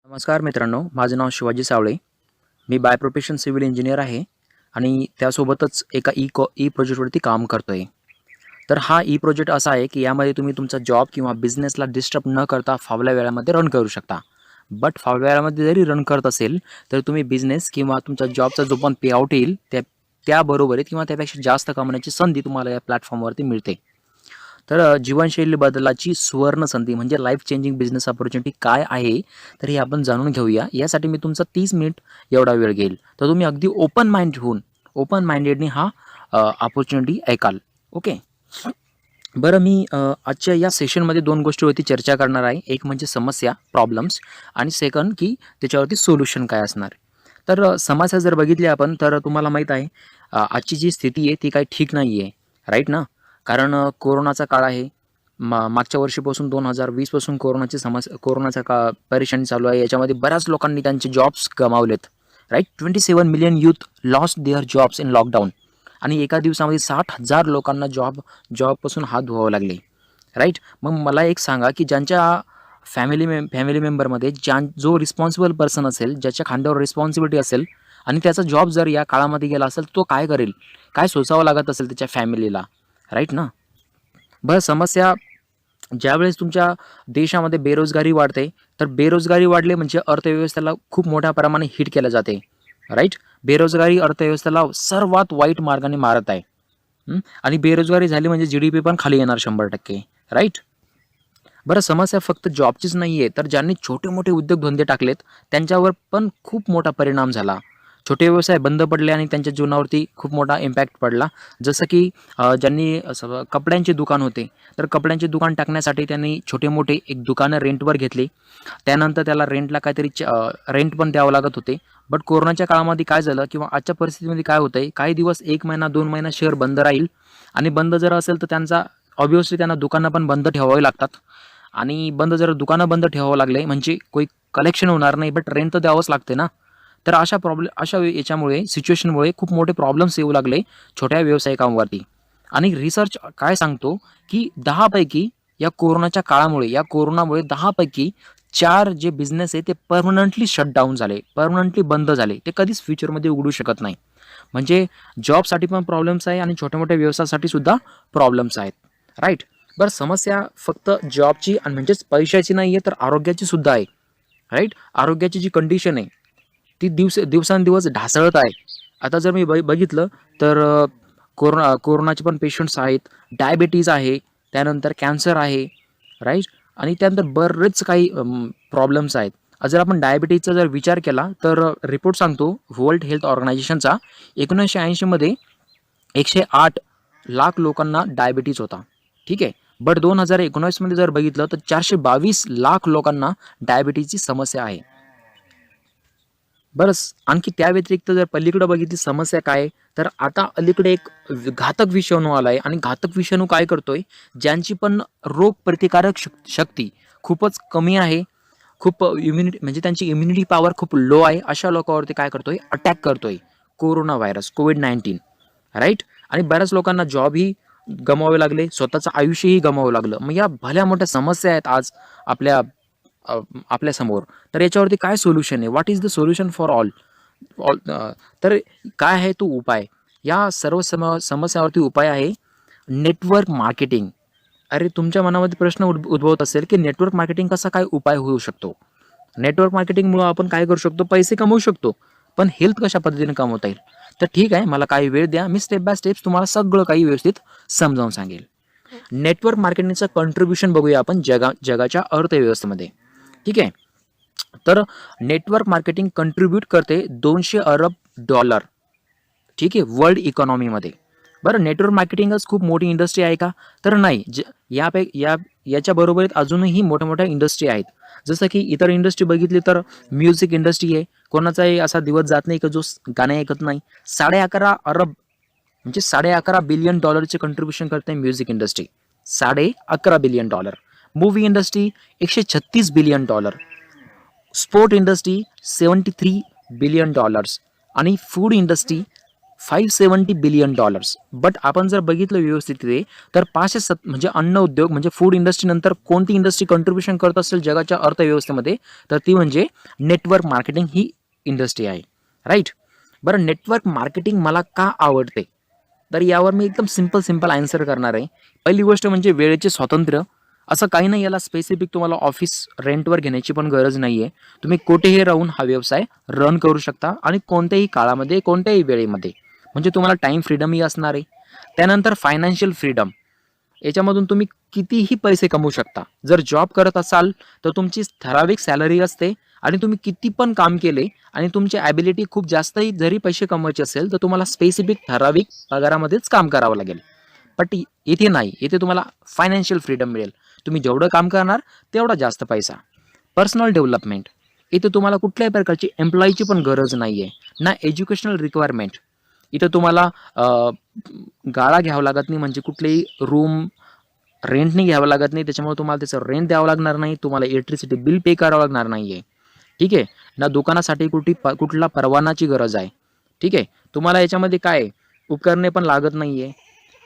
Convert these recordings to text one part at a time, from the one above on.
नमस्कार मित्रांनो, माझं नाव शिवाजी सावळे. मी बाय प्रोफेशन सिव्हिल इंजिनियर आहे आणि त्यासोबतच एका ई प्रोजेक्टवरती काम करतो आहे. तर हा ई प्रोजेक्ट असा आहे की यामध्ये तुम्ही तुमचा जॉब किंवा बिझनेसला डिस्टर्ब न करता फावल्या वेळामध्ये रन करू शकता. बट फावल्या वेळामध्ये जरी रन करत असेल तर तुम्ही बिझनेस किंवा तुमच्या जॉबचा जो पण पेआउट येईल त्याबरोबरीत किंवा त्यापेक्षा जास्त कमवण्याची संधी तुम्हाला या प्लॅटफॉर्मवरती मिळते. तर जीवनशैली बदलाची सुवर्ण संधी म्हणजे लाईफ चेंजिंग बिझनेस अपॉर्च्युनिटी काय आहे, तर हे आपण जाणून घेऊया. यासाठी मी तुमचा 30 मिनिट एवढा वेळ घेईल. तर तुम्ही अगदी ओपन माइंडेडनी हा अपॉर्च्युनिटी ऐकाल. ओके. बरं, मी आजच्या या सेशनमध्ये 2 गोष्टीवरती चर्चा करणार आहे. एक म्हणजे समस्या, प्रॉब्लेम्स आणि सेकंड की त्याच्यावरती सोल्युशन काय असणार. तर समस्या जर बघितली आपण तर तुम्हाला माहीत आहे आजची जी स्थिती आहे ती काही ठीक नाही आहे. राईट ना? कारण कोरोनाचा काळ आहे. मागच्या वर्षीपासून 2020 पासून कोरोनाचा परेशानी चालू आहे. याच्यामध्ये बऱ्याच लोकांनी त्यांचे जॉब्स गमावलेत. Right? 27 million youth lost their jobs in lockdown आणि एका दिवसामध्ये 60,000 लोकांना जॉबपासून हात धुवावे लागले. राईट? मग मला एक सांगा की ज्यांच्या फॅमिली मेंबरमध्ये जो रिस्पॉन्सिबल पर्सन असेल, ज्याच्या खांद्यावर रिस्पॉन्सिबिलिटी असेल आणि त्याचा जॉब जर या काळामध्ये गेला असेल, तो काय करेल? काय सोसावं लागत असेल त्याच्या फॅमिलीला? राईट ना? बरं, समस्या ज्यावेळेस तुमच्या देशामध्ये बेरोजगारी वाढते, तर बेरोजगारी वाढली म्हणजे अर्थव्यवस्थेला खूप मोठ्या प्रमाणे हिट केलं जाते. राईट? बेरोजगारी अर्थव्यवस्थेला सर्वात वाईट मार्गाने मारत आहे. आणि बेरोजगारी झाली म्हणजे जीडीपी पण खाली येणार 100%. राईट? बरं, समस्या फक्त जॉबचीच नाही आहे, तर ज्यांनी छोटे-मोठे उद्योगधंदे टाकलेत, त्यांच्यावर पण खूप मोठा परिणाम झाला. छोटे व्यवसाय बंद पडले आणि त्यांच्या जीवनावरती खूप मोठा इम्पॅक्ट पडला. जसं की ज्यांनी असं कपड्यांचे दुकान होते, तर कपड्यांचे दुकान टाकण्यासाठी त्यांनी छोटे-मोठे एक दुकानं रेंटवर घेतली. त्यानंतर त्याला रेंटला काहीतरी रेंट पण द्यावं लागत होते. बट कोरोनाच्या काळामध्ये काय झालं किंवा आजच्या परिस्थितीमध्ये काय होतंय, काही दिवस 1 महिना, 2 महिना शहर बंद राहील आणि बंद जर असेल तर त्यांना दुकानं पण बंद ठेवावी लागतात. आणि दुकानं बंद ठेवावं लागले म्हणजे काही कलेक्शन होणार नाही, बट रेंट तर द्यावंच लागते ना. तर याच्यामुळे सिच्युएशनमुळे खूप मोठे प्रॉब्लेम्स येऊ लागले छोट्या व्यावसायिकांवरती. आणि रिसर्च काय सांगतो की 10 पैकी या कोरोनामुळे 10 पैकी 4 जे बिझनेस आहे ते परमनंटली शटडाऊन झाले, परमनंटली बंद झाले. ते कधीच फ्युचरमध्ये उघडू शकत नाही. म्हणजे जॉबसाठी पण प्रॉब्लेम्स आहे आणि छोट्या-मोठ्या व्यवसायासाठी सुद्धा प्रॉब्लेम्स आहेत. राईट? बरं, समस्या फक्त जॉबची आणि म्हणजेच पैशाची नाही आहे, तर आरोग्याची सुद्धा आहे. राईट? आरोग्याची जी कंडिशन आहे, ती दिवसांदिवस ढासळत आहे. आता जर मी बघितलं तर कोरोनाचे पण पेशंट्स आहेत, डायबिटीज आहे, त्यानंतर कॅन्सर आहे. राईट? आणि त्यानंतर बरेच काही प्रॉब्लेम्स आहेत. जर आपण डायबिटीजचा जर विचार केला तर रिपोर्ट सांगतो वर्ल्ड हेल्थ ऑर्गनायझेशनचा 1980 मध्ये 108 लाख लोकांना डायबिटीज होता. ठीक आहे. बट 2019 मध्ये जर बघितलं तर 422 लाख लोकांना डायबिटीजची समस्या आहे. बरं, आणखी त्या व्यतिरिक्त जर पलीकडे बघितली समस्या काय आहे, तर आता अलीकडे एक घातक विषाणू आला आहे आणि घातक विषाणू काय करतोय, ज्यांची पण रोग प्रतिकारक शक्ती खूपच कमी आहे, खूप इम्युनिटी म्हणजे त्यांची इम्युनिटी पॉवर खूप लो आहे, अशा लोकांवरती काय करतोय, अटॅक करतोय. कोरोना व्हायरस, कोविड-19. राईट? आणि बऱ्याच लोकांना जॉबही गमवावे लागले, स्वतःचं आयुष्यही गमवावं लागलं. मग या भल्या मोठ्या समस्या आहेत आज आपल्या आपल्यासमोर. तर याच्यावरती काय सोल्युशन आहे? What is the solution for all? तर काय आहे तो उपाय? या सर्व समस्यावरती उपाय आहे नेटवर्क मार्केटिंग. अरे, तुमच्या मनामध्ये प्रश्न उद्भवत असेल की नेटवर्क मार्केटिंग कसा काय उपाय होऊ शकतो? नेटवर्क मार्केटिंगमुळे आपण काय करू शकतो? पैसे कमवू शकतो. पण हेल्थ कशा पद्धतीने कमवता येईल? तर ठीक आहे, मला काही वेळ द्या. मी स्टेप बाय स्टेप तुम्हाला सगळं काही व्यवस्थित समजावून सांगेल. नेटवर्क मार्केटिंगचं कॉन्ट्रीब्युशन बघूया आपण जगाच्या अर्थव्यवस्थेमध्ये. ठीक आहे. तर नेटवर्क मार्केटिंग कंट्रीब्यूट करते $200 अरब. ठीक आहे, वर्ल्ड इकॉनॉमीमध्ये. बरं, नेटवर्क मार्केटिंगच खूप मोठी इंडस्ट्री आहे का? तर नाही. याच्या बरोबरीत अजूनही मोठ्या इंडस्ट्री आहेत. जसं की इतर इंडस्ट्री बघितली तर म्युझिक इंडस्ट्री आहे. कोणाचाही असा दिवस जात नाही की जो गाणे ऐकत नाही. 11.5 अरब म्हणजे $11.5 बिलियन कंट्रीब्युशन करते music industry. $11.5 billion. Movie industry $136 billion. Sport industry $73 billion आणि फूड इंडस्ट्री $570 बिलियन. बट आपण जर बघितलं व्यवस्थित ते, तर म्हणजे अन्न उद्योग म्हणजे फूड इंडस्ट्री नंतर कोणती इंडस्ट्री कंट्रीब्युशन करत असेल जगाच्या अर्थव्यवस्थेमध्ये, तर ती म्हणजे नेटवर्क मार्केटिंग ही इंडस्ट्री आहे. राईट. बरं, नेटवर्क मार्केटिंग मला का आवडते, तर यावर मी एकदम सिंपल आन्सर करणार आहे. पहिली गोष्ट म्हणजे वेळेचे स्वातंत्र्य. असं काही नाही, याला स्पेसिफिक तुम्हाला ऑफिस रेंटवर घेण्याची पण गरज नाही आहे. तुम्ही कुठेही राहून हा व्यवसाय रन करू शकता आणि कोणत्याही काळामध्ये कोणत्याही वेळेमध्ये, म्हणजे तुम्हाला टाईम फ्रीडमही असणार आहे. त्यानंतर फायनान्शियल फ्रीडम, याच्यामधून तुम्ही कितीही पैसे कमवू शकता. जर जॉब करत असाल तर तुमची ठराविक सॅलरी असते आणि तुम्ही किती पण काम केले आणि तुमची ॲबिलिटी खूप जास्तही जरी पैसे कमवायचे असेल तर तुम्हाला स्पेसिफिक ठराविक पगारामध्येच काम करावं लागेल. बट इथे नाही, इथे तुम्हाला फायनान्शियल फ्रीडम मिळेल. तुम्ही जेवढं काम करणार तेवढा जास्त पैसा. पर्सनल डेव्हलपमेंट, इथे तुम्हाला कुठल्याही प्रकारची एम्प्लॉईची पण गरज नाही आहे, ना एज्युकेशनल रिक्वायरमेंट. इथं तुम्हाला गाळा घ्यावा लागत नाही, म्हणजे कुठलेही रूम रेंटने घ्यावं लागत नाही, त्याच्यामुळे तुम्हाला त्याचं रेंट द्यावं लागणार नाही, तुम्हाला इलेक्ट्रिसिटी बिल पे करावं लागणार नाही आहे. ठीक आहे ना. दुकानासाठी कुठला परवानाची गरज आहे. ठीक आहे. तुम्हाला याच्यामध्ये काय उपकरणे पण लागत नाही आहे.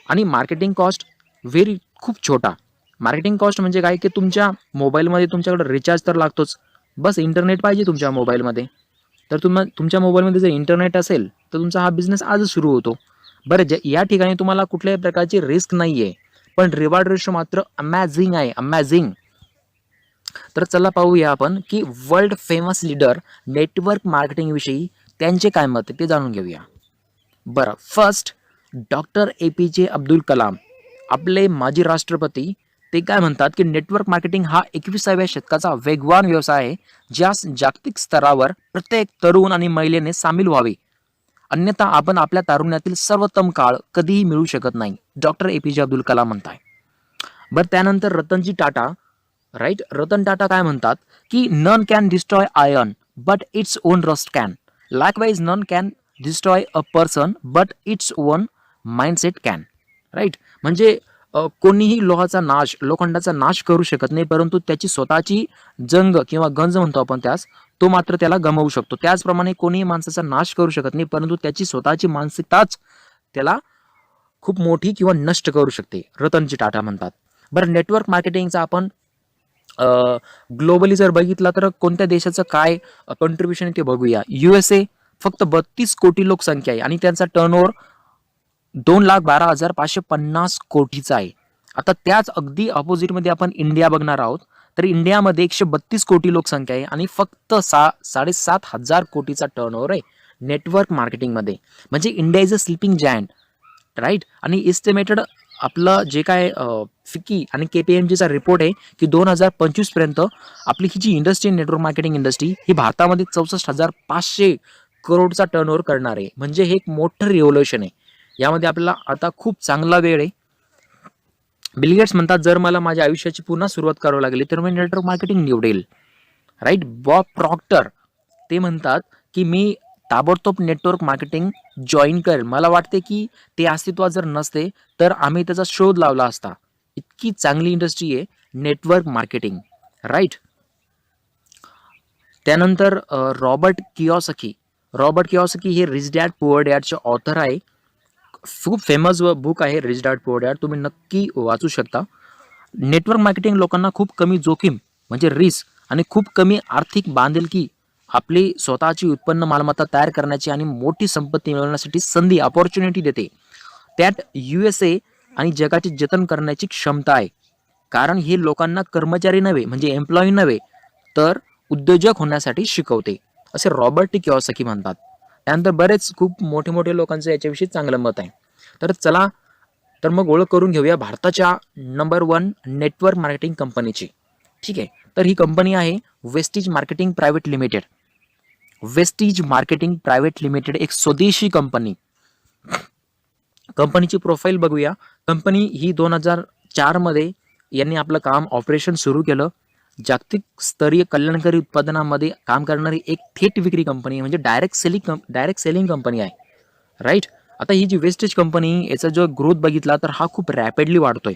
आणि मार्केटिंग कॉस्ट खूप छोटा. मार्केटिंग कॉस्ट म्हणजे काय, की तुमच्या मोबाईलमध्ये तुमच्याकडे रिचार्ज तर लागतोच, बस इंटरनेट पाहिजे तुमच्या मोबाईलमध्ये. तर तुमच्या मोबाईलमध्ये जर इंटरनेट असेल तर तुमचा हा बिझनेस आजच सुरू होतो. बरं, या ठिकाणी तुम्हाला कुठल्याही प्रकारची रिस्क नाही आहे, पण रिवॉर्ड रेशो मात्र अमॅझिंग आहे, अमॅझिंग. तर चला पाहूया आपण की world famous leader network marketing विषयी त्यांचे काय मत आहे ते जाणून घेऊया. बरं, first doctor APJ Abdul Kalam, आपले माजी राष्ट्रपती. ते काय म्हणतात की नेटवर्क मार्केटिंग हा 21व्या शतकाचा वेगवान व्यवसाय आहे, ज्यास जागतिक स्तरावर प्रत्येक तरुण आणि महिलेने सामील व्हावे, अन्यथा आपण आपल्या तारुण्यातील सर्वोत्तम काळ कधीही मिळू शकत नाही, डॉक्टर APJ अब्दुल कलाम म्हणताय. बरं, त्यानंतर रतनजी टाटा. राईट. रतन टाटा काय म्हणतात की none can destroy iron but its own rust can. Likewise none can destroy a person but its own mindset can. Right. म्हणजे कोणीही लोखंडाचा नाश करू शकत नाही, परंतु त्याची स्वतःची जंग किंवा गंज म्हणतो आपण त्यास, तो मात्र त्याला गमावू शकतो. त्याचप्रमाणे कोणीही माणसाचा नाश करू शकत नाही, परंतु त्याची स्वतःची मानसिकताच त्याला खूप मोठी किंवा नष्ट करू शकते, रतनजी टाटा म्हणतात. बरं, नेटवर्क मार्केटिंगचा आपण ग्लोबली जर बघितला तर कोणत्या देशाचं काय कॉन्ट्रीब्युशन ते बघूया. USA फक्त 32 कोटी लोकसंख्या आहे आणि त्यांचा टर्नओव्हर 2,12,550 कोटीचा आहे. आता त्याच अगदी ऑपोजिटमध्ये आपण इंडिया बघणार आहोत, तर इंडियामध्ये 132 कोटी लोकसंख्या आहे आणि फक्त 7,500 कोटीचा टर्नओव्हर आहे नेटवर्क मार्केटिंगमध्ये. म्हणजे India is a sleeping giant. Right. आणि इस्टिमेटेड आपलं जे काय फिकी आणि KPMGचा रिपोर्ट आहे की 2025 पर्यंत आपली ही जी इंडस्ट्री, नेटवर्क मार्केटिंग इंडस्ट्री, ही भारतामध्ये 64,500 करोडचा टर्नओव्हर करणार आहे. म्हणजे हे एक मोठं रिव्होल्युशन आहे. यामध्ये आपल्याला आता खूप चांगला वेळ आहे. बिल गेट्स म्हणतात, जर मला माझ्या आयुष्याची पुन्हा सुरुवात करावी लागली तर मी नेटवर्क मार्केटिंग निवडेल. राईट. बॉब प्रॉक्टर ते म्हणतात की मी ताबडतोब नेटवर्क मार्केटिंग जॉईन करेल. मला वाटते की ते अस्तित्वात जर नसते तर आम्ही त्याचा शोध लावला असता. इतकी चांगली इंडस्ट्री आहे नेटवर्क मार्केटिंग. राईट. त्यानंतर रॉबर्ट कियोसाकी हे रिच डॅड पुअर डॅडचे ऑथर आहे. खूप फेमस बुक आहे रिच डॅड पुअर डॅड, तुम्ही नक्की वाचू शकता. नेटवर्क मार्केटिंग लोकांना खूप कमी जोखीम म्हणजे रिस्क आणि खूप कमी आर्थिक बांधिलकी, आपली स्वतःची उत्पन्न मालमत्ता तयार करण्याची आणि मोठी संपत्ती मिळवण्यासाठी संधी, अपॉर्च्युनिटी देते. त्यात USA आणि जगाचे जतन करण्याची क्षमता आहे, कारण हे लोकांना कर्मचारी नव्हे म्हणजे एम्प्लॉई नव्हे तर उद्योजक होण्यासाठी शिकवते, असे रॉबर्ट कियोसाकी म्हणतात. त्यानंतर बरेच खूप मोठे लोकांचं याच्याविषयी चांगलं मत आहे. तर चला तर मग ओळख करून घेऊया भारताच्या नंबर 1 नेटवर्क मार्केटिंग कंपनीची. ठीक आहे. तर ही कंपनी आहे Vestige marketing private limited. Vestige marketing private limited एक स्वदेशी कंपनी. कंपनीची प्रोफाईल बघूया. कंपनी ही 2004 मध्ये यांनी आपलं काम ऑपरेशन सुरू केलं. जागतिक स्तरीय कल्याणकारी उत्पादनामध्ये काम करणारी एक थेट विक्री कंपनी म्हणजे डायरेक्ट सेलिंग कंपनी आहे. राईट. आता ही जी वेस्टेज कंपनी, याचा जो ग्रोथ बघितला तर हा खूप रॅपिडली वाढतोय.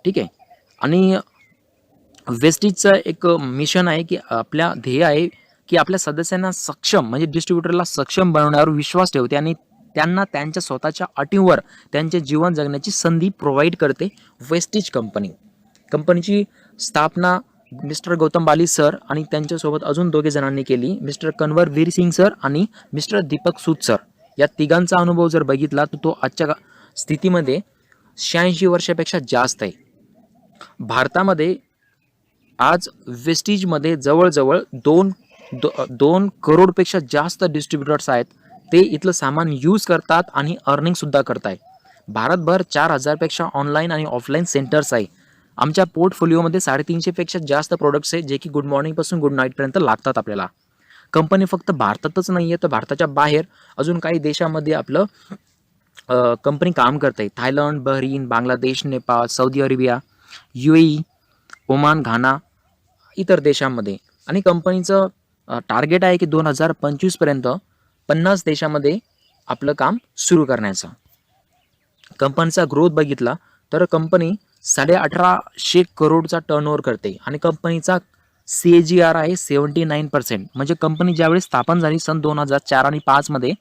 ठीक आहे. आणि वेस्टेजचं एक मिशन आहे की आपल्या ध्येय आहे की आपल्या सदस्यांना सक्षम म्हणजे डिस्ट्रीब्युटरला सक्षम बनवण्यावर विश्वास ठेवते आणि त्यांना त्यांच्या स्वतःच्या अटींवर त्यांचे जीवन जगण्याची संधी प्रोव्हाइड करते वेस्टिज कंपनी. कंपनीची स्थापना मिस्टर गौतम बाली सर आणि त्यांच्यासोबत अजून 2 जणांनी केली, मिस्टर कन्वर वीर सिंग सर आणि मिस्टर दीपक सूद सर. या तिघांचा अनुभव जर बघितला तर तो आजच्या स्थितीमध्ये 86 वर्षापेक्षा जास्त आहे. भारतामध्ये आज वेस्टिजमध्ये जवळजवळ 2 करोडपेक्षा जास्त डिस्ट्रीब्युटर्स आहेत. ते इथलं सामान यूज करतात आणि अर्निंगसुद्धा करतायत. भारतभर 4,000 पेक्षा ऑनलाईन आणि ऑफलाईन सेंटर्स आहे. आमच्या पोर्टफोलिओमध्ये 350 पेक्षा जास्त प्रोडक्ट्स आहेत जे की गुड मॉर्निंगपासून गुड नाईटपर्यंत लागतात आपल्याला. कंपनी फक्त भारतातच नाही आहे तर भारताच्या बाहेर अजून काही देशामध्ये आपलं कंपनी काम करते. Thailand, Bahrain, Bangladesh, Nepal, Saudi Arabia, UAE, Oman, Ghana इतर देशांमध्ये. आणि कंपनीचं टार्गेट आहे की 2025 पर्यंत 50 देशामध्ये आपलं काम सुरू करण्याचं. कंपनीचा ग्रोथ बघितला तर कंपनी 1850 करोडचा टर्नओव्हर करते आणि कंपनीचा CAGR आहे 79%. म्हणजे कंपनी ज्यावेळी स्थापन झाली सन 2004 आणि 5 मध्ये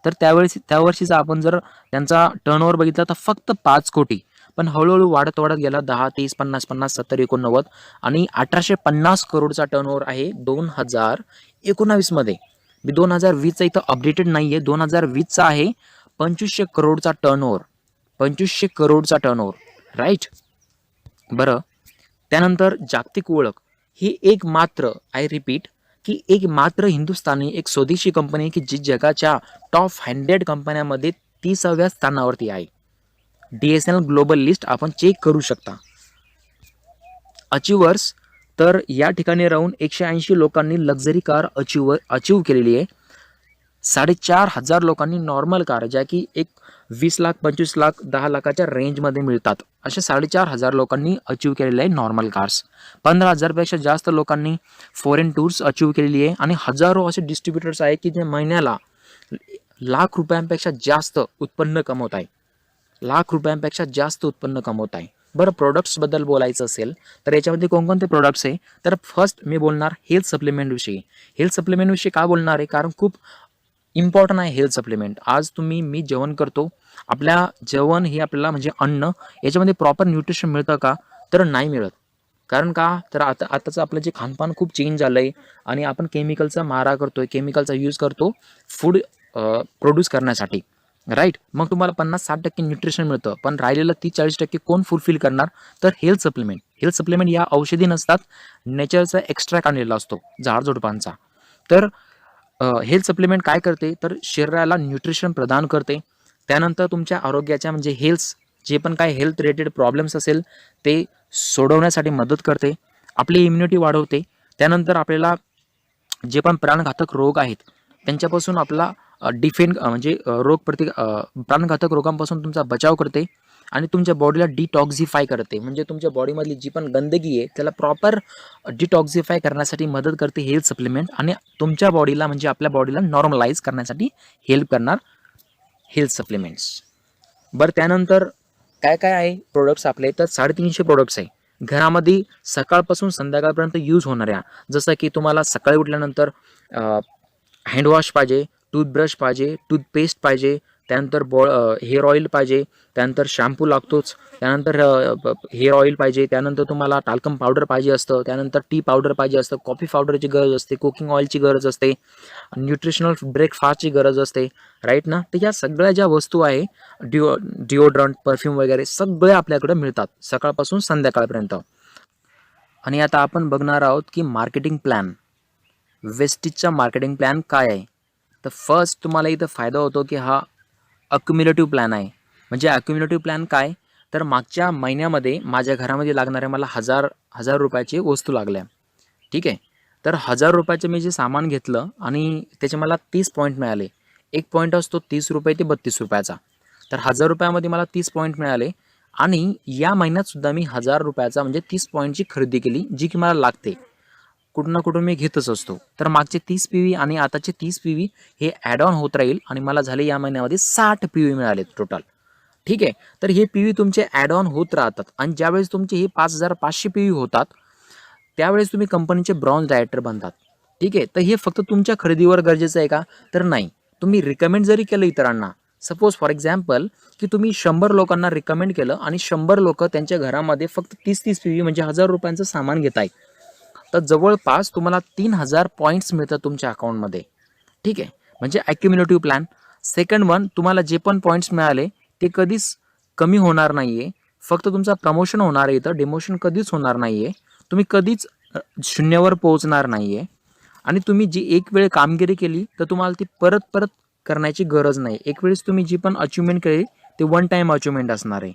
तर त्या वर्षीचा आपण जर त्यांचा टर्नओव्हर बघितला तर फक्त 5 कोटी, पण हळूहळू वाढत गेला 10, 30, 50, 70, 89 आणि 1850 करोडचा टर्नओव्हर आहे 2019 मध्ये. मी 2020चा इथं अपडेटेड नाही आहे, 2020चा आहे 2500 करोडचा टर्नओव्हर. 2500 करोडचा टर्नओव्हर, राईट. बरं, त्यानंतर जागतिक ओळख ही एक मात्र, आय रिपीट, की एक मात्र हिंदुस्थानी एक स्वदेशी कंपनी की जी जगाच्या टॉप 100 कंपन्यांमध्ये 30व्या स्थानावरती आहे. DSNL ग्लोबल लिस्ट आपण चेक करू शकता. अचिव्हर्स तर या ठिकाणी राहून 180 लोकांनी लक्झरी कार अचीव केलेली आहे. 4,500 लोकांनी नॉर्मल कार ज्या की एक 20 लाख, 25 लाख, 10 लाखाच्या रेंजमध्ये मिळतात अशा 4,500 लोकांनी अचीव केलेले आहे नॉर्मल कार्स. 15,000 पेक्षा जास्त लोकांनी फॉरेन टूर्स अचीव केलेली आहे आणि हजारो असे डिस्ट्रीब्युटर्स आहेत की जे महिन्याला लाख रुपयांपेक्षा जास्त उत्पन्न कमवत आहे. लाख रुपयांपेक्षा जास्त उत्पन्न कमवत आहे. बरं, प्रोडक्ट्सबद्दल बोलायचं असेल तर याच्यामध्ये कोणकोणते प्रोडक्ट्स आहे तर फर्स्ट मी बोलणार हेल्थ सप्लिमेंट विषयी. हेल्थ सप्लिमेंट विषयी का बोलणार आहे कारण खूप इम्पॉर्टंट आहे हेल्थ सप्लिमेंट. आज मी जेवण करतो, आपल्या जेवण हे आपल्याला म्हणजे अन्न याच्यामध्ये प्रॉपर न्यूट्रिशन मिळतं का तर नाही मिळत. कारण का तर आताचं आपलं जे खानपान खूप चेंज झालं आहे आणि आपण केमिकलचा मारा करतोय, केमिकलचा यूज करतो फूड प्रोड्यूस करण्यासाठी, राईट. मग तुम्हाला 50-60% न्यूट्रिशन मिळतं, पण राहिलेलं 30-40% कोण फुलफिल करणार तर हेल्थ सप्लिमेंट. हेल्थ सप्लिमेंट या औषधी नसतात, नेचरचा एक्स्ट्रॅक्ट आणलेला असतो झाडझुडपांचा. तर हेल्थ सप्लिमेंट काय करते तर शरीराला न्यूट्रिशन प्रदान करते. त्यानंतर तुमच्या आरोग्याच्या म्हणजे जे पण काय हेल्थ रिलेटेड प्रॉब्लेम्स असेल ते सोडवण्यासाठी मदत करते, आपली इम्युनिटी वाढवते. त्यानंतर आपल्याला जे पण प्राणघातक रोग आहेत त्यांच्यापासून आपला म्हणजे प्राणघातक रोगांपासून तुमचा बचाव करते आणि तुमच्या बॉडीला डिटॉक्झिफाय करते. म्हणजे तुमच्या बॉडीमधली जी पण गंदगी आहे त्याला प्रॉपर डिटॉक्झिफाय करण्यासाठी मदत करते हेल्थ सप्लिमेंट आणि तुमच्या बॉडीला म्हणजे आपल्या बॉडीला नॉर्मलाइज करण्यासाठी हेल्प करणार हेल्थ सप्लिमेंट्स. बरं, त्यानंतर काय काय आहे प्रोडक्ट्स आपले तर 350 प्रोडक्ट्स आहे घरामध्ये सकाळपासून संध्याकाळपर्यंत यूज होणाऱ्या. जसं की तुम्हाला सकाळी उठल्यानंतर हँडवॉश पाहिजे, टूथब्रश पाहिजे, टूथपेस्ट पाहिजे, त्यानंतर हेअर ऑइल पाहिजे, त्यानंतर शॅम्पू लागतोच, त्यानंतर हेअर ऑइल पाहिजे, त्यानंतर तुम्हाला टाल्कम पावडर पाहिजे असतं, त्यानंतर टी पावडर पाहिजे असतं, कॉफी पावडरची गरज असते, कुकिंग ऑइलची गरज असते, न्यूट्रिशनल ब्रेकफास्टची गरज असते, राईट ना. तर या सगळ्या ज्या वस्तू आहे डिओड्रंट, परफ्यूम वगैरे सगळे आपल्याकडे मिळतात सकाळपासून संध्याकाळपर्यंत. आणि आता आपण बघणार आहोत की मार्केटिंग प्लॅन, वेस्टिजचा मार्केटिंग प्लॅन काय आहे. तर फर्स्ट तुम्हाला इथं फायदा होतो की हा अक्युम्युलेटिव्ह प्लॅन आहे. म्हणजे अक्युम्युलेटिव्ह प्लॅन काय तर मागच्या महिन्यामध्ये माझ्या घरामध्ये लागणाऱ्या मला 1000 रुपयाची वस्तू लागल्या, ठीक आहे. तर 1000 रुपयाचं मी जे सामान घेतलं आणि त्याचे मला 30 पॉईंट मिळाले. एक पॉईंट असतो 30 रुपये ते 32 रुपयाचा. तर 1000 रुपयामध्ये मला 30 पॉईंट मिळाले आणि या महिन्यात सुद्धा मी 1000 रुपयाचा म्हणजे 30 पॉईंटची खरेदी केली जी की मला लागते. कुठून ना कुठून मी घेतच असतो. तर मागचे 30 PV आणि आताचे 30 PV हे ॲड ऑन होत राहील आणि मला झाले या महिन्यामध्ये 60 PV मिळाले टोटल, ठीक आहे. तर हे PV तुमचे ॲड ऑन होत राहतात आणि ज्यावेळेस तुमचे हे 5500 PV होतात त्यावेळेस तुम्ही कंपनीचे ब्रॉन्झ डायरेक्टर बनतात, ठीक आहे. तर हे फक्त तुमच्या खरेदीवर गरजेचं आहे का तर नाही. तुम्ही रिकमेंड जरी केलं इतरांना सपोज फॉर एक्झाम्पल की तुम्ही 100 लोकांना रिकमेंड केलं आणि 100 लोक त्यांच्या घरामध्ये फक्त 30-30 PV म्हणजे 1000 रुपयांचं सामान घेत आहे, तर जवळपास तुम्हाला 3000 पॉईंट्स मिळतात तुमच्या अकाउंटमध्ये. ठीक आहे, म्हणजे ॲक्युम्युलेटिव्ह प्लॅन. सेकंड वन, तुम्हाला जे पण पॉईंट्स मिळाले ते कधीच कमी होणार नाही आहे. फक्त तुमचा प्रमोशन होणार आहे, इथं डिमोशन कधीच होणार नाही आहे. तुम्ही कधीच शून्यावर पोहोचणार नाही आहे. आणि तुम्ही जी एक वेळ कामगिरी केली तर तुम्हाला ती परत परत करण्याची गरज नाही. एक वेळेस तुम्ही जी पण अचिव्हमेंट केली ते वन टाईम अचिव्हमेंट असणार आहे.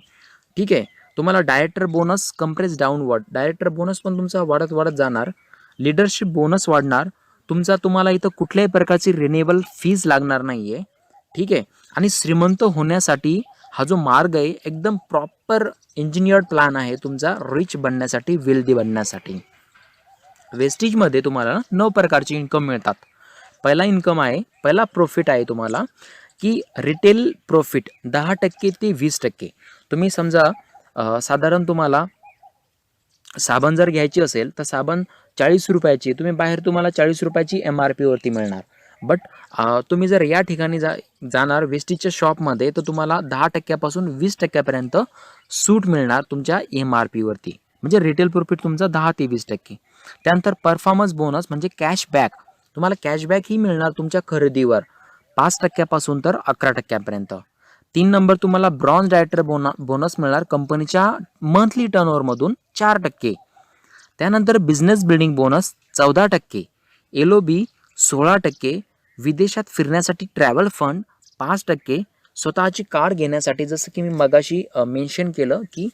ठीक आहे, तुम्हाला director bonus compress downward, director bonus पण तुमचा वाढत वाढत जाणार. लिडरशिप बोनस वाढणार तुमचा. तुम्हाला इथं कुठल्याही प्रकारची रिन्युएबल फीज लागणार नाही आहे. ठीक आहे, आणि श्रीमंत होण्यासाठी हा जो मार्ग आहे एकदम प्रॉपर इंजिनियर्ड प्लॅन आहे तुमचा रिच बनण्यासाठी, वेल्दी बनण्यासाठी. वेस्टेजमध्ये तुम्हाला 9 प्रकारची इन्कम मिळतात. पहिला प्रॉफिट आहे तुम्हाला की रिटेल प्रॉफिट 10% ते 20%. तुम्ही समजा साधारण तुम्हाला साबण जर घ्यायची असेल तर साबण 40 रुपयाची, तुम्ही बाहेर तुम्हाला 40 रुपयाची MRP वरती मिळणार. बट तुम्ही जर या ठिकाणी जाणार वेस्टेजच्या शॉपमध्ये तर तुम्हाला 10% पासून 20% सूट मिळणार तुमच्या MRP वरती. म्हणजे रिटेल प्रॉफिट तुमचा 10 ते 20%. त्यानंतर परफॉर्मन्स बोनस म्हणजे कॅशबॅक. तुम्हाला कॅशबॅक ही मिळणार तुमच्या खरेदीवर 5% पासून तर 11%. 3 नंबर, तुम्हाला ब्रॉन्झ डायरेक्टर बोनस मिळणार कंपनीच्या मंथली टर्नओव्हरमधून 4%. त्यानंतर बिझनेस बिल्डिंग बोनस 14%, LOB 16%, विदेशात फिरण्यासाठी ट्रॅव्हल फंड 5%, स्वतःची कार घेण्यासाठी जसं की मी मगाशी मेन्शन केलं की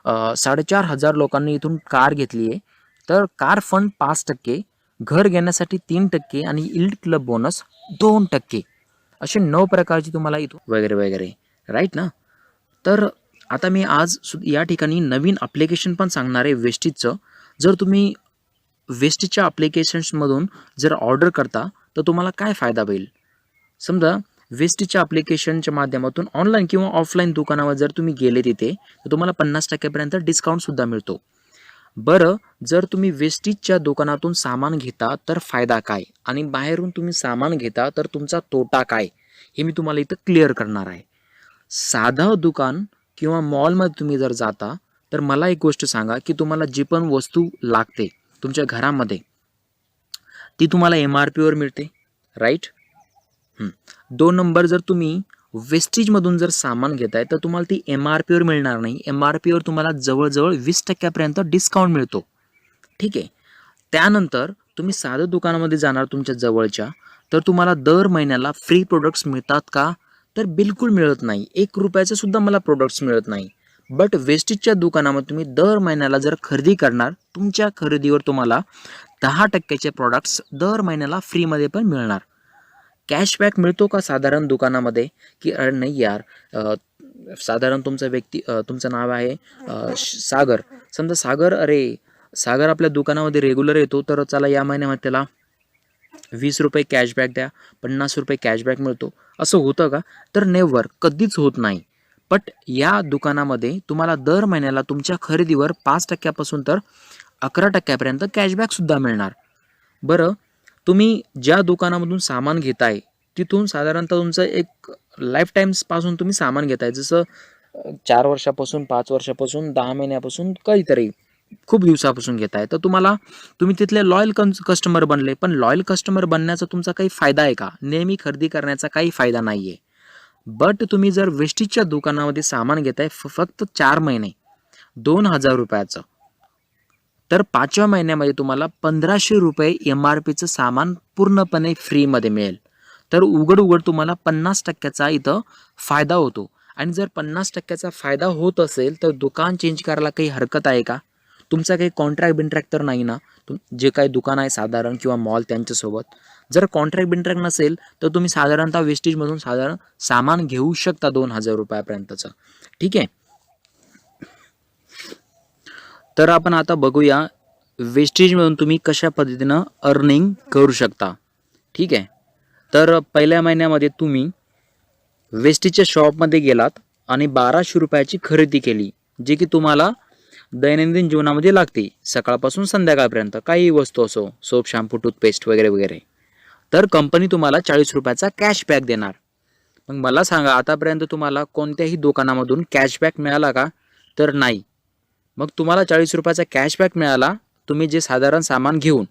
4500 लोकांनी इथून कार घेतली आहे तर कार फंड 5%, घर घेण्यासाठी 3% आणि इल्ड क्लब बोनस 2%. असे 9 प्रकारची तुम्हाला इथून वगैरे वगैरे, राईट ना. तर आता मी आज या ठिकाणी नवीन ॲप्लिकेशन पण सांगणार आहे वेस्टेजचं. जर तुम्ही वेस्टेजच्या ॲप्लिकेशन्समधून जर ऑर्डर करता तर तुम्हाला काय फायदा होईल. समजा वेस्टेजच्या ॲप्लिकेशनच्या माध्यमातून ऑनलाईन किंवा ऑफलाईन दुकानावर जर तुम्ही गेले तिथे तर तुम्हाला 50% डिस्काउंटसुद्धा मिळतो. बरं, जर तुम्ही वेस्टेजच्या दुकानातून सामान घेता तर फायदा काय आणि बाहेरून तुम्ही सामान घेता तर तुमचा तोटा काय, हे मी तुम्हाला इथं क्लिअर करणार आहे. साधं दुकान किंवा मॉलमध्ये तुम्ही जर जाता तर मला एक गोष्ट सांगा की तुम्हाला जी पण वस्तू लागते तुमच्या घरामध्ये ती तुम्हाला MRP वर मिळते, राईट. 2 नंबर, जर तुम्ही वेस्टेजमधून जर सामान घेताय तर तुम्हाला ती MRP वर मिळणार नाही. MRP वर तुम्हाला जवळजवळ 20% डिस्काउंट मिळतो. ठीक आहे. त्यानंतर तुम्ही साधं दुकानामध्ये जाणार तुमच्या जवळच्या तर तुम्हाला दर महिन्याला फ्री प्रोडक्ट्स मिळतात का, तर बिलकुल मिळत नाही. 1 रुपयाचे सुद्धा मला प्रोडक्ट्स मिळत नाही. बट वेस्टेजच्या दुकानामध्ये तुम्ही दर महिन्याला जर खरेदी करणार तुमच्या खरेदीवर तुम्हाला 10% प्रोडक्ट्स दर महिन्याला फ्रीमध्ये पण मिळणार. कॅशबॅक मिळतो का साधारण दुकानामध्ये, की अरे नाही यार, साधारण तुमचं नाव आहे सागर. समजा सागर आपल्या दुकानामध्ये रेग्युलर येतो तर चला या महिन्यामध्ये त्याला 20 रुपये कॅशबॅक द्या, 50 रुपये कॅशबॅक मिळतो, असं होतं का, तर नेव्हर, कधीच होत नाही. बट या दुकानामध्ये तुम्हाला दर महिन्याला तुमच्या खरेदीवर 5% पासून तर 11% कॅशबॅकसुद्धा मिळणार. बरं, तुम्ही ज्या दुकानामधून सामान घेताय तिथून साधारणतः तुमचं एक लाईफ टाईम्सपासून तुम्ही सामान घेताय, जसं 4 वर्षापासून, 5 वर्षापासून, 10 महिन्यापासून, काहीतरी खूप दिवसापासून घेताय, तर तुम्ही तिथले लॉयल कस्टमर बनले. पण लॉयल कस्टमर बनण्याचा तुमचा काही फायदा आहे का, नेहमी खरेदी करण्याचा काही फायदा नाही आहे. बट तुम्ही जर वेस्टेजच्या दुकानामध्ये सामान घेताय फक्त 4 महिने 2000 रुपयाचं, तर 5व्या महिन्यामध्ये तुम्हाला 1500 रुपये MRPचं सामान पूर्णपणे फ्रीमध्ये मिळेल. तर उघड तुम्हाला 50%चा इथं फायदा होतो. आणि जर 50%चा फायदा होत असेल तर दुकान चेंज करायला काही हरकत आहे का, तुमचा काही कॉन्ट्रॅक्ट तर नाही ना, जे काही दुकान आहे साधारण किंवा मॉल त्यांच्यासोबत. जर कॉन्ट्रॅक्ट नसेल तर तुम्ही साधारणतः वेस्टेजमधून साधारण सामान घेऊ शकता 2000 रुपयापर्यंतचं. ठीक आहे. तर आपण आता बघूया वेस्टेजमधून तुम्ही कशा पद्धतीनं अर्निंग करू शकता. ठीक आहे. तर पहिल्या महिन्यामध्ये तुम्ही वेस्टेजच्या शॉपमध्ये गेलात आणि 1200 रुपयाची खरेदी केली, जे की तुम्हाला दैनंदिन जीवनामध्ये लागते, सकाळपासून संध्याकाळपर्यंत काही वस्तू असो, सोप, शॅम्पू, टूथपेस्ट वगैरे वगैरे. तर कंपनी तुम्हाला 40 रुपयाचा कॅशबॅक देणार. मग मला सांगा, आतापर्यंत तुम्हाला कोणत्याही दुकानामधून कॅशबॅक मिळाला का? तर नाही. मग तुम्हाला 40 रुपयाचा कॅशबॅक मिळाला. तुम्ही जे साधारण सामान घेऊन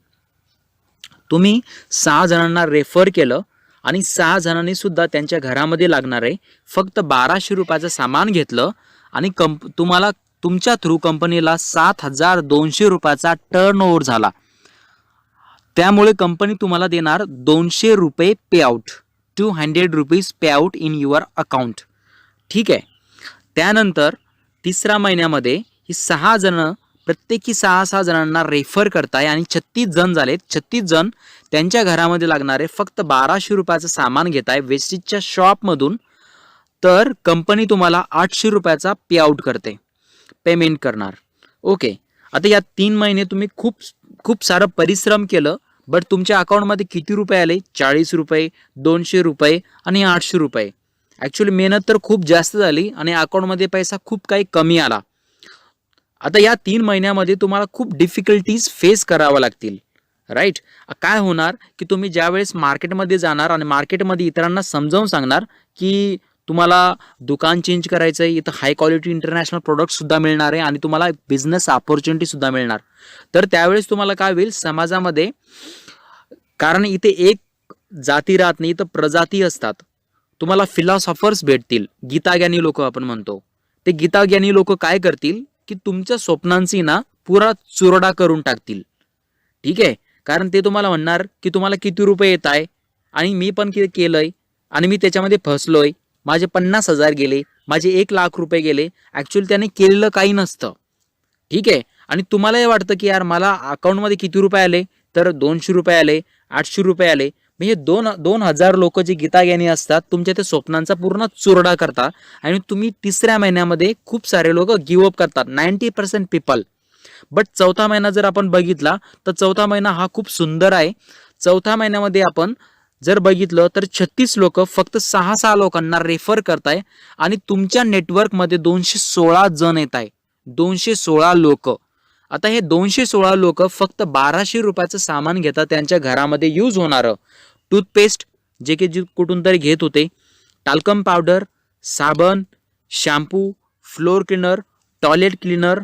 तुम्ही 6 जणांना रेफर केलं आणि 6 जणांनी सुद्धा त्यांच्या घरामध्ये लागणारे फक्त 1200 रुपयाचं सामान घेतलं आणि तुम्हाला तुमच्या थ्रू कंपनीला 7200 रुपयाचा टर्नओव्हर झाला. त्यामुळे कंपनी तुम्हाला देणार 200 रुपये pay out, 200 rupees pay out in your account. ठीक आहे. त्यानंतर तिसऱ्या महिन्यामध्ये ही 6 जण प्रत्येकी 6 जणांना रेफर करताय आणि 36 जण झालेत. 36 जण त्यांच्या घरामध्ये लागणारे फक्त 1200 रुपयाचं सामान घेत आहे वेस्टिजच्या शॉपमधून. तर कंपनी तुम्हाला 800 रुपयाचा पे आउट करते, पेमेंट करणार. ओके. आता या 3 महिने तुम्ही खूप सारं परिश्रम केलं, बट तुमच्या अकाउंटमध्ये किती रुपये आले? 40 रुपये, 200 रुपये आणि 800 रुपये. ॲक्च्युली मेहनत तर खूप जास्त झाली आणि अकाउंटमध्ये पैसा खूप काही कमी आला. आता या 3 महिन्यामध्ये तुम्हाला खूप डिफिकल्टीज फेस कराव्या लागतील, राईट. काय होणार की तुम्ही ज्यावेळेस मार्केटमध्ये जाणार आणि मार्केटमध्ये इतरांना समजावून सांगणार की तुम्हाला दुकान चेंज करायचं आहे, इथं हाय क्वालिटी इंटरनॅशनल प्रोडक्ट सुद्धा मिळणार आहे आणि तुम्हाला बिझनेस ऑपॉर्च्युनिटी सुद्धा मिळणार. तर त्यावेळेस तुम्हाला काय होईल समाजामध्ये, कारण इथे एक जाती राहत नाही, इथं प्रजाती असतात. तुम्हाला फिलॉसॉफर्स भेटतील, गीताज्ञानी लोक आपण म्हणतो. ते गीताज्ञानी लोक काय करतील की तुमच्या स्वप्नांची ना पुरा चुरडा करून टाकतील. ठीक आहे. कारण ते तुम्हाला म्हणणार की तुम्हाला किती रुपये येत आहे आणि मी पण केलंय आणि मी त्याच्यामध्ये फसलोय, माझे 50,000 गेले, माझे 1,00,000 रुपये गेले. ॲक्च्युअली त्याने केलेलं काही नसतं. ठीक आहे. आणि तुम्हाला हे वाटतं की यार मला अकाउंटमध्ये किती रुपये आले? तर 200 रुपये आले, 800 रुपये आले. म्हणजे 2,000 लोक जे गीताज्ञानी असतात तुमच्या त्या स्वप्नांचा पूर्ण चुरडा करतात आणि तुम्ही तिसऱ्या महिन्यामध्ये खूप सारे लोक गिव्हअप करतात, 90% पीपल. बट चौथा महिना जर आपण बघितला तर चौथा महिना हा खूप सुंदर आहे. चौथ्या महिन्यामध्ये आपण जर बघितलं तर 36 लोक फक्त 6 लोकांना रेफर करताय आणि तुमच्या नेटवर्कमध्ये 216 जण येत आहे, 216 लोक. आता हे 216 लोक फक्त 1200 रुपयाचं सामान घेतात त्यांच्या घरामध्ये यूज होणारं. टूथपेस्ट जे की कुठून तरी घेत होते, टाल्कम पावडर, साबण, shampoo, floor cleaner, toilet cleaner,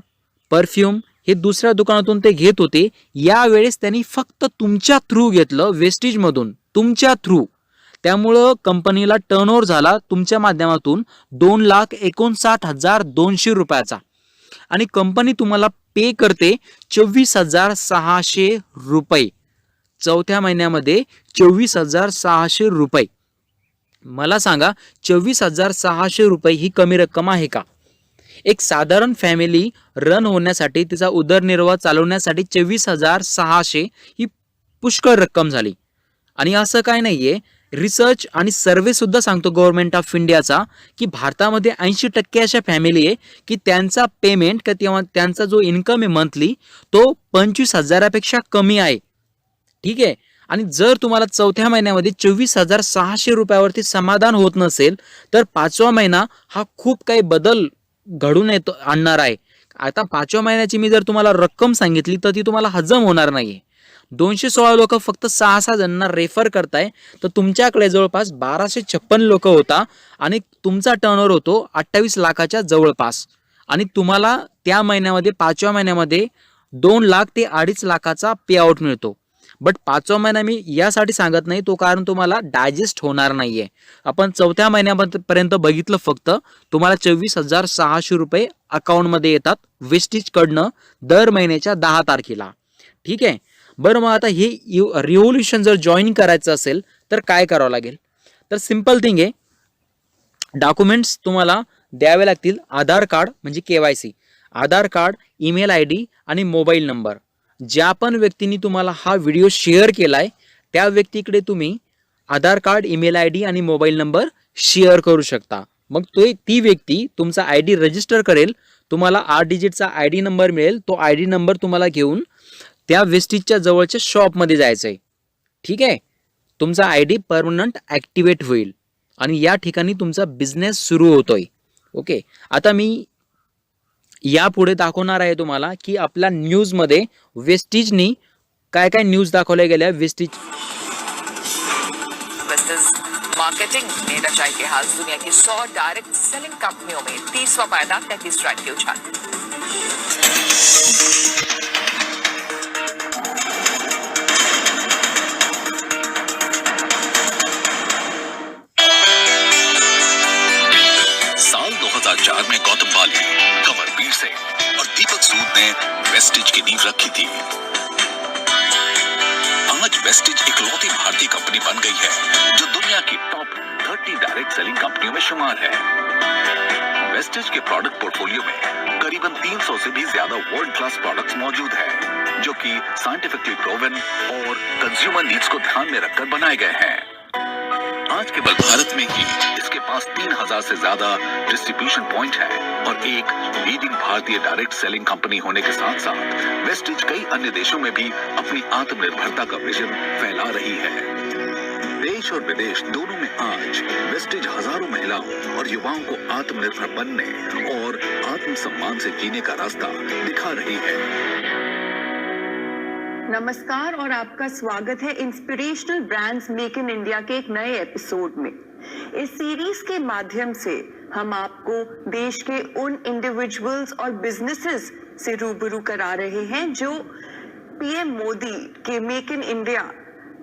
perfume हे दुसऱ्या दुकानातून ते घेत होते. यावेळेस त्यांनी फक्त तुमच्या थ्रू घेतलं, वेस्टिजमधून, तुमच्या थ्रू. त्यामुळं कंपनीला टर्नओव्हर झाला तुमच्या माध्यमातून 2,59,200 रुपयाचा आणि कंपनी तुम्हाला पे करते 24,600 रुपये. चौथ्या महिन्यामध्ये 24,600 रुपये. मला सांगा 24,600 रुपये ही कमी रक्कम आहे का? एक साधारण फॅमिली रन होण्यासाठी, तिचा उदरनिर्वाह चालवण्यासाठी 24,600 ही पुष्कळ रक्कम झाली. आणि असं काय नाहीये, रिसर्च आणि सर्वे सुद्धा सांगतो गव्हर्नमेंट ऑफ इंडियाचा की भारतामध्ये 80% अशा फॅमिली आहे की त्यांचा पेमेंट किंवा त्यांचा जो इन्कम आहे मंथली तो 25,000पेक्षा कमी आहे. ठीक आहे. आणि जर तुम्हाला चौथ्या महिन्यामध्ये 24,600 रुपयावरती समाधान होत नसेल तर 5वा महिना हा खूप काही बदल घडून आणणार आहे. आता 5व्या महिन्याची मी जर तुम्हाला रक्कम सांगितली तर ती तुम्हाला हजम होणार नाहीये. 216 लोक फक्त 6 जणांना रेफर करताय तर तुमच्याकडे जवळपास 1256 लोक होता आणि तुमचा टर्नओव्हर होतो 28 लाखाच्या जवळपास आणि तुम्हाला त्या महिन्यामध्ये 5व्या महिन्यामध्ये 2 लाख ते 2.5 लाखाचा पे आउट मिळतो. बट 5वा महिना मी यासाठी सांगत नाही तो कारण तुम्हाला डायजेस्ट होणार नाहीये. आपण चौथ्या महिन्यापर्यंत बघितलं फक्त तुम्हाला 24,600 रुपये अकाउंटमध्ये येतात वेस्टिज कडनं दर महिन्याच्या 10 तारखेला. ठीक आहे. बरं, मग आता हे रिव्होल्युशन जर जॉईन करायचं असेल तर काय करावं लागेल? तर सिंपल थिंग आहे, डॉक्युमेंट्स तुम्हाला द्यावे लागतील. आधार कार्ड म्हणजे KYC, आधार कार्ड, ईमेल ID आणि मोबाईल नंबर. ज्या पण व्यक्तीने तुम्हाला हा व्हिडिओ शेअर केलाय त्या व्यक्तीकडे तुम्ही आधार कार्ड, ईमेल ID आणि मोबाईल नंबर शेअर करू शकता. मग ती व्यक्ती तुमचा ID रजिस्टर करेल, तुम्हाला 8 डिजिटचा ID नंबर मिळेल. तो ID नंबर तुम्हाला घेऊन त्या वेस्टिजच्या जवळच्या शॉपमध्ये जायचं आहे. ठीक आहे. तुमचा ID परमनंट ॲक्टिवेट होईल आणि या ठिकाणी तुमचा बिझनेस सुरू होतोय. ओके. आता मी यापुढे दाखवणार आहे तुम्हाला की आपल्या न्यूजमध्ये वेस्टिजनी काय काय न्यूज दाखवल्या गेल्या. वेस्टिज market मार्केटिंग ने रचा इतिहास। दुनिया की 100 डायरेक्ट सेलिंग कंपनियों में 30वां पायदान 33 रैंक के उछाल। साल 2004 में गौतम बाली, कंवरवीर सिंह और दीपक सूद ने वेस्टिज की नींव रखी थी। आज वेस्टिज इकलौती भारतीय कंपनी बन गई है जो दुनिया की टॉप 30 डायरेक्ट सेलिंग कंपनियों में शुमार है। वेस्टिज के प्रोडक्ट पोर्टफोलियो में करीबन 300 से भी ज्यादा वर्ल्ड क्लास प्रोडक्ट्स मौजूद हैं, जो कि साइंटिफिकली प्रूवन और कंज्यूमर नीड्स को ध्यान में रखकर बनाए गए हैं। आज केवल भारत में ही इसके पास 3000 से ज्यादा डिस्ट्रीब्यूशन पॉइंट है और एक लीडिंग भारतीय डायरेक्ट सेलिंग कंपनी होने के साथ साथ वेस्टिज कई अन्य देशों में भी अपनी आत्मनिर्भरता का विजन फैला रही है। देश और विदेश दोनों में आज वेस्टिज हजारों महिलाओं और युवाओं को आत्मनिर्भर बनने और आत्मसम्मान से जीने का रास्ता दिखा रही है। नमस्कार और आपका स्वागत है inspirational brands make in India के एक नए एपिसोड में। इस सीरीज के माध्यम से हम आपको देश के उन इंडिविजुअल्स और बिजनेसेस से रूबरू करा रहे हैं जो PM Modi K make in India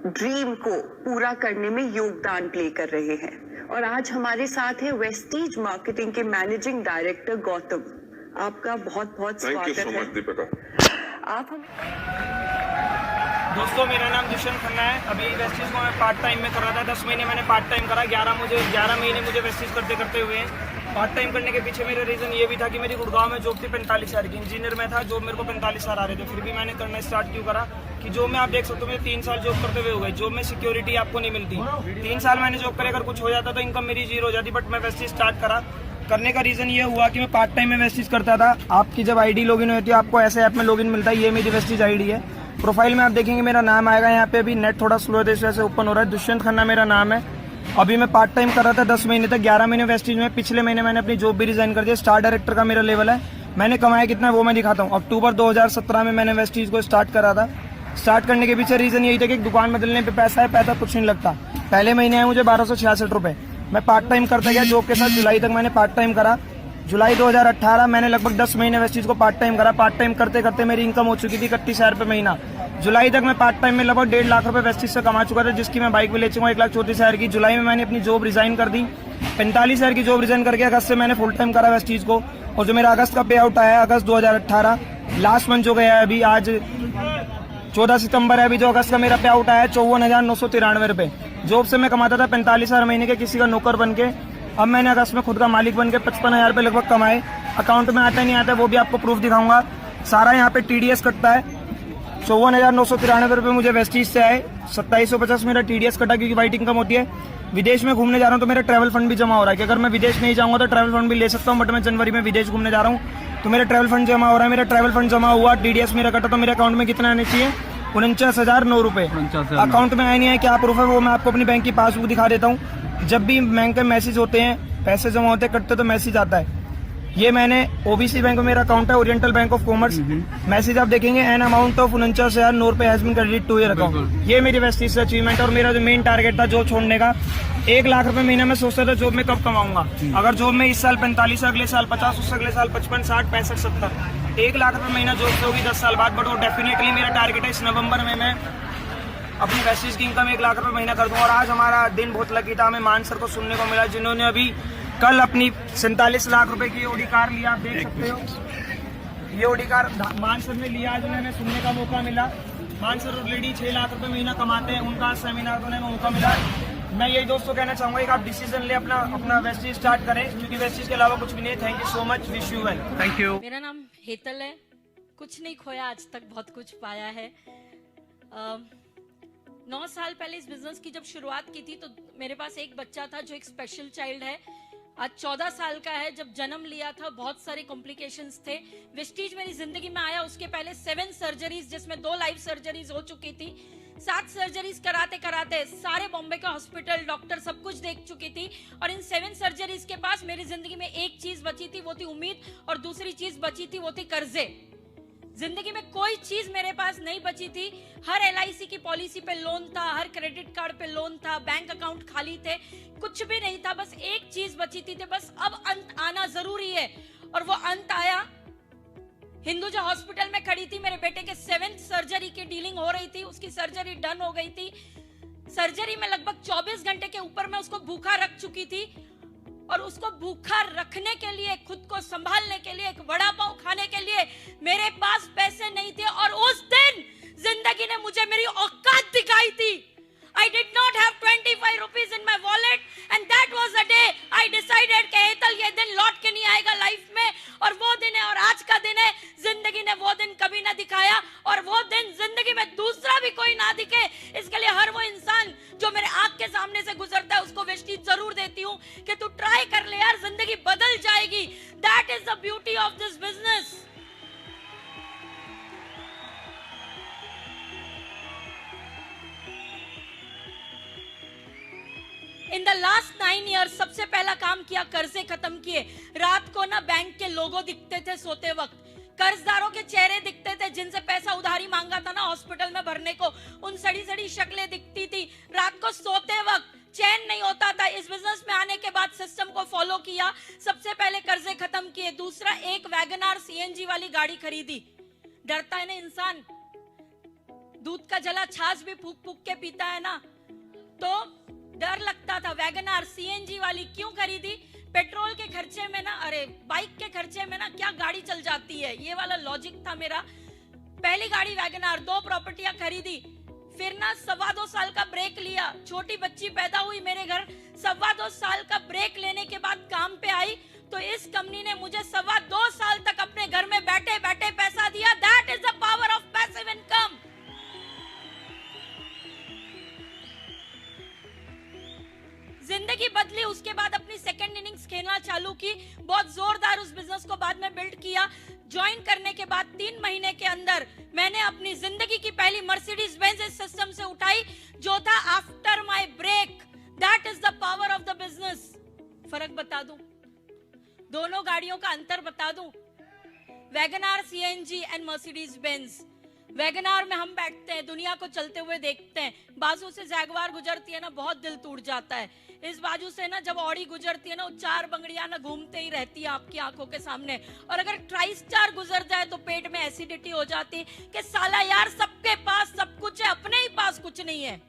dream को पूरा करने में योगदान प्ले कर रहे हैं। और आज हमारे साथ है वेस्टिज मार्केटिंग के मैनेजिंग डायरेक्टर गौतम। आपका बहुत बहुत स्वागत है। आप दोस्तों, मेरा नाम दुष्यंत खन्ना है। अभी वेस्टिज को मैं पार्ट टाइम में कर रहा था। 10 महीने मैंने पार्ट टाइम करा। 11 महीने मुझे वेस्टिज करते हुए हैं। पार्ट टाइम करने के पीछे मेरा रीज़न ये भी था कि मेरी गुड़गांव में जॉब थी 45 हज़ार की। इंजीनियर में था, जॉब मेरे को 45 हज़ार आ रहे थे। फिर भी मैंने करना स्टार्ट क्यों करा कि जॉब में आप देख सकते हो मुझे 3 साल जॉब करते हुए हो गए। जॉब में सिक्योरिटी आपको नहीं मिलती। 3 साल मैंने जॉब करे, अगर कुछ हो जाता तो इनकम मेरी जीरो हो जाती। बट मैं वेस्टिज स्टार्ट करा। करने का रीज़न ये हुआ कि मैं पार्ट टाइम में वेस्टिज करता था। आपकी जब आईडी लॉगिन होती है, आपको ऐसे ऐप में लॉगिन मिलता है। ये मेरी वेस्टिज आईडी है। प्रोफाइल में आप देखेंगे मेरा नाम आएगा। यहाँ पे अभी नेट थोड़ा स्लो है, इस वजह से ओपन हो रहा है। दुष्यंत खन्ना मेरा नाम है। अभी मैं पार्ट टाइम कर रहा था 10 महीने तक। 11 महीने वेस्टिज में। पिछले महीने मैंने अपनी जॉब भी रिजाइन कर दिया। स्टार डायरेक्टर का मेरा लेवल है। मैंने कमाया कितना वो मैं दिखाता हूँ। अक्टूबर 2017 में मैंने वेस्टिज को स्टार्ट करा था। स्टार्ट करने के पीछे रीजन यही था कि दुकान बदलने पे पैसा है, पैसा कुछ नहीं लगता। पहले महीने आए मुझे 1266 रुपए। मैं पार्ट टाइम करता गया जॉब के साथ। जुलाई तक मैंने पार्ट टाइम करा। जुलाई 2018 मैंने लगभग 10 महीने वेस्टिज को पार्ट टाइम करा। पार्ट टाइम करते करते मेरी इनकम हो चुकी थी 31 हज़ार रुपये महीना। जुलाई तक मैं पार्ट टाइम में लगभग 1.5 लाख रुपए वेस्टिज से कमा चुका था, जिसकी मैं बाइक भी ले चुका हूँ 1,34,000 की। जुलाई में मैंने अपनी जॉब रिजाइन कर दी। 45 हज़ार की जॉब रिजाइन करके अगस्त से मैंने फुल टाइम करा वेस्टिज को। और जो मेरा अगस्त का पे आउट आया है, अगस्त 2018 लास्ट मंथ जो गया है, अभी आज 14 सितंबर है। अभी जो अगस्त का मेरा पे आउट आया है 54,993 रुपए। जॉब से मैं कमाता था 45 हज़ार महीने के किसी का नौकर बन के। अब मैंने अगस्त में खुद का मालिक बन के 55 हज़ार रुपये लगभग कमाए। अकाउंट में आता नहीं आता वो भी आपको प्रूफ दिखाऊंगा। सारा यहाँ पे टीडीएस कटता है। 54,993 रुपये मुझे वेस्टिज से आए। 2750 मेरा टीडीएस कटा क्योंकि वाइट इनकम होती है। विदेश में घूमने जा रहा हूँ तो मेरा ट्रैवल फंड भी जमा हो रहा है कि अगर मैं विदेश नहीं जाऊँगा तो ट्रैवल फंड भी ले सकता हूँ। बट मैं जनवरी में विदेश घूमने जा रहा हूँ तो मेरा ट्रैवल फंड जमा हो रहा है। मेरा ट्रैवल फंड जमा हुआ, टीडीएस मेरा कटा, तो मेरे अकाउंट में कितना आने चाहिए? 49,009 रुपये। अकाउंट में आए नहीं है, क्या प्रूफ है वो मैं आपको अपनी बैंक की पासबुक दिखा देता हूँ। जब भी बैंक के मैसेज होते हैं, पैसे जमा होते कटते तो मैसेज आता है। ये मैंने ओबीसी बैंक में मेरा अकाउंट है, Oriental Bank of Commerce. Message आप देखेंगे एन अमाउंट ऑफ 49,009 रुपये has been credit to your account. ये मेरी वेस्टिज से अचीवमेंट। और मेरा जो मेन टारगेट था जॉब छोड़ने का, 1 लाख रुपए महीने में सोचता था जॉब में कब कमाऊंगा। अगर जॉब में इस साल 45, अगले साल 50, उससे अगले साल 55, 60, 65, 70, 1 लाख रुपए महीना जॉब से होगी 10 साल बाद। बट वो डेफिनेटली मेरा टारगेट है इस नवंबर में मैं अपनी वेस्टिज की इनकम 1 लाख रुपए महीना कर दूं। और आज हमारा दिन बहुत लकी था। हमें मान सर को सुनने को मिला, जिन्होंने अभी कल अपनी 47 लाख रुपए की ओडी कार लिया। आप देख सकते हो ये ओडी कार मान सर ने लिया। आज उन्हें सुनने का मौका मिला। मान सर ऑलरेडी 6 लाख रुपए महीना कमाते हैं। उनका सेमिनार होने में मौका मिला। मैं यही दोस्तों कहना चाहूंगा कि आप डिसीजन ले, अपना वेस्टिज स्टार्ट करें, क्योंकि वेस्टिज के अलावा कुछ भी नहीं। Thank you so much, wish you well. Thank you. मेरा नाम हेतल है। कुछ नहीं खोया, आज तक बहुत कुछ पाया है। 9 साल पहले इस बिजनेस की जब शुरुआत की थी तो मेरे पास एक बच्चा था जो एक स्पेशल चाइल्ड है। आज 14 साल का है। जब जन्म लिया था बहुत सारे कॉम्प्लिकेशंस थे। वेस्टिज मेरी जिंदगी में आया, उसके पहले 7 सर्जरीज, जिसमें 2 लाइव सर्जरीज हो चुकी थी। 7 सर्जरीज कराते कराते सारे बॉम्बे का हॉस्पिटल, डॉक्टर सब कुछ देख चुकी थी। और इन 7 सर्जरीज के पास मेरी जिंदगी में एक चीज बची थी, वो थी उम्मीद। और दूसरी चीज बची थी, वो थी कर्जे। जिंदगी में कोई चीज मेरे पास नहीं बची थी। हर LIC की पॉलिसी पे लोन था, हर क्रेडिट कार्ड पे लोन था, बैंक अकाउंट खाली थे, कुछ भी नहीं था। बस एक चीज बची थी बस अब अंत आना जरूरी है। और वो अंत आया। हिंदुजा हॉस्पिटल में खड़ी थी, मेरे बेटे के 7th सर्जरी की डीलिंग हो रही थी, उसकी सर्जरी डन हो गई थी। सर्जरी में लगभग 24 घंटे के ऊपर मैं उसको भूखा रख चुकी थी, और उसको भूखा रखने के लिए, खुद को संभालने के लिए, एक वड़ा पाव खाने के लिए मेरे पास पैसे नहीं थे। और उस दिन जिंदगी ने मुझे मेरी औकात दिखाई थी। I did not have 25 rupees in my wallet and that was the day I decided कि हेतल ये दिन लौट के नहीं आएगा लाइफ में। और वो दिन है और आज का दिन है। जिंदगी ने वो दिन कभी ना दिखाया और वो दिन जिंदगी में दूसरा भी कोई ना दिखे, इसके लिए हर वो इंसान जो मेरे आंख के सामने से गुजरता है उसको वेस्टीज जरूर देती हूँ कि तू ट्राई कर ले यार, जिंदगी बदल जाएगी। That is the beauty of this business. In the last 9 years सबसे पहला काम किया, कर्जे खत्म किए। रात को ना बैंक के लोगो दिखते थे सोते वक्त, कर्जदारों के चेहरे दिखते थे जिनसे पैसा उधारी मांगा था ना हॉस्पिटल में भरने को, उन सड़ी सड़ी शक्लें दिखती थी। रात को सोते वक्त चैन नहीं होता था। इस बिजनेस में आने के बाद सिस्टम को फॉलो किया। सबसे पहले कर्जे खत्म किए। दूसरा, एक वैगनार CNG वाली गाड़ी खरीदी। डरता है ना इंसान, दूध का जला छाछ भी फूक फूक के पीता है ना, तो डर लगता था। वैगनार CNG वाली क्यों खरीदी? पेट्रोल के खर्चे में ना, अरे बाइक के खर्चे में ना क्या गाड़ी चल जाती है, ये वाला लॉजिक था मेरा। पहली गाड़ी वैगनार, 2 प्रॉपर्टियां खरीदी। फिर ना 2.25 साल का ब्रेक लिया। छोटी बच्ची पैदा हुई मेरे घर। 2.25 साल का ब्रेक लेने के बाद काम पे आई तो इस कंपनी ने मुझे 2.25 साल तक अपने घर में बैठे बैठे पैसा दिया। That is the power of passive income. जिंदगी बदली। उसके बाद अपनी सेकंड इनिंग्स खेलना चालू की। बहुत जोरदार उस बिजनेस को बाद में बिल्ड किया। ज्वाइन करने के बाद 3 महीने के अंदर मैंने अपनी जिंदगी की पहली मर्सिडीज बेंज इस सिस्टम से उठाई, जो था after my break. That is the power of the business. फर्क बता दूं, दोनों गाड़ियों का अंतर बता दूं। WagonR CNG and Mercedes Benz. WagonR में हम बैठते हैं, दुनिया को चलते हुए देखते हैं, बाजू से जैगवार गुजरती है ना, बहुत दिल टूट जाता है। इस बाजू से ना जब ऑडी गुजरती है ना, वो 4 बंगड़ियां ना घूमते ही रहती है आपकी आंखों के सामने। और अगर ट्राइस्टार गुजर जाए तो पेट में एसिडिटी हो जाती कि साला यार सबके पास सब कुछ है, अपने ही पास कुछ नहीं है।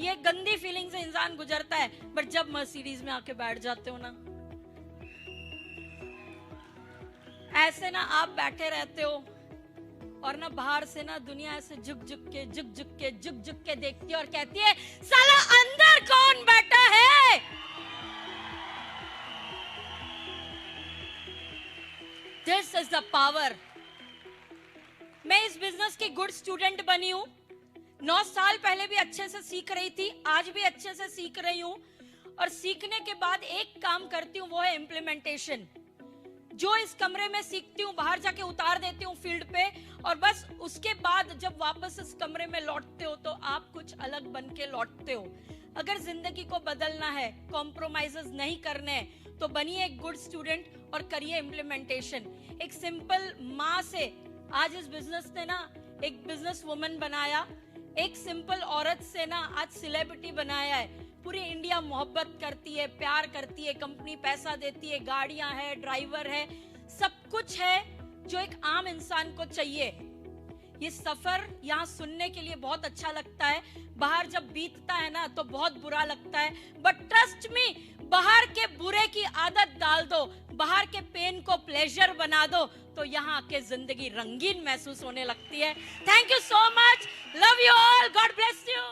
ये गंदी फीलिंग से इंसान गुजरता है। बट जब मर्सिडीज में आके बैठ जाते हो ना, ऐसे ना आप बैठे रहते हो और ना बाहर से ना दुनिया ऐसे झुक झुक के देखती है और कहती है साला अंदर कौन बैठा है। दिस इज द पावर। मैं इस बिजनेस की गुड स्टूडेंट बनी हूं। 9 साल पहले भी अच्छे से सीख रही थी, आज भी अच्छे से सीख रही हूं। और सीखने के बाद एक काम करती हूं, वो है इम्प्लीमेंटेशन। जो इस कमरे में सीखती हूँ बाहर जाके उतार देती हूँ फील्ड पे, और बस उसके बाद जब वापस इस कमरे में लौटते हो तो आप कुछ अलग बन के लौटते हो। अगर जिंदगी को बदलना है, कॉम्प्रोमाइजेस नहीं करने, तो बनिए एक गुड स्टूडेंट और करिए इम्प्लीमेंटेशन। एक सिंपल माँ से आज इस बिजनेस ने ना एक बिजनेस वुमन बनाया। एक सिंपल औरत से ना आज सेलिब्रिटी बनाया है। पूरी इंडिया मोहब्बत करती है, प्यार करती है, कंपनी पैसा देती है, गाड़ियां है, ड्राइवर है, सब कुछ है जो एक आम इंसान को चाहिए। ये सफर यहाँ सुनने के लिए बहुत अच्छा लगता है, बाहर जब बीतता है ना तो बहुत बुरा लगता है। बट ट्रस्ट मी, बाहर के बुरे की आदत डाल दो, बाहर के पेन को प्लेजर बना दो, तो यहाँ के जिंदगी रंगीन महसूस होने लगती है। Thank you so much, love you all, God bless you.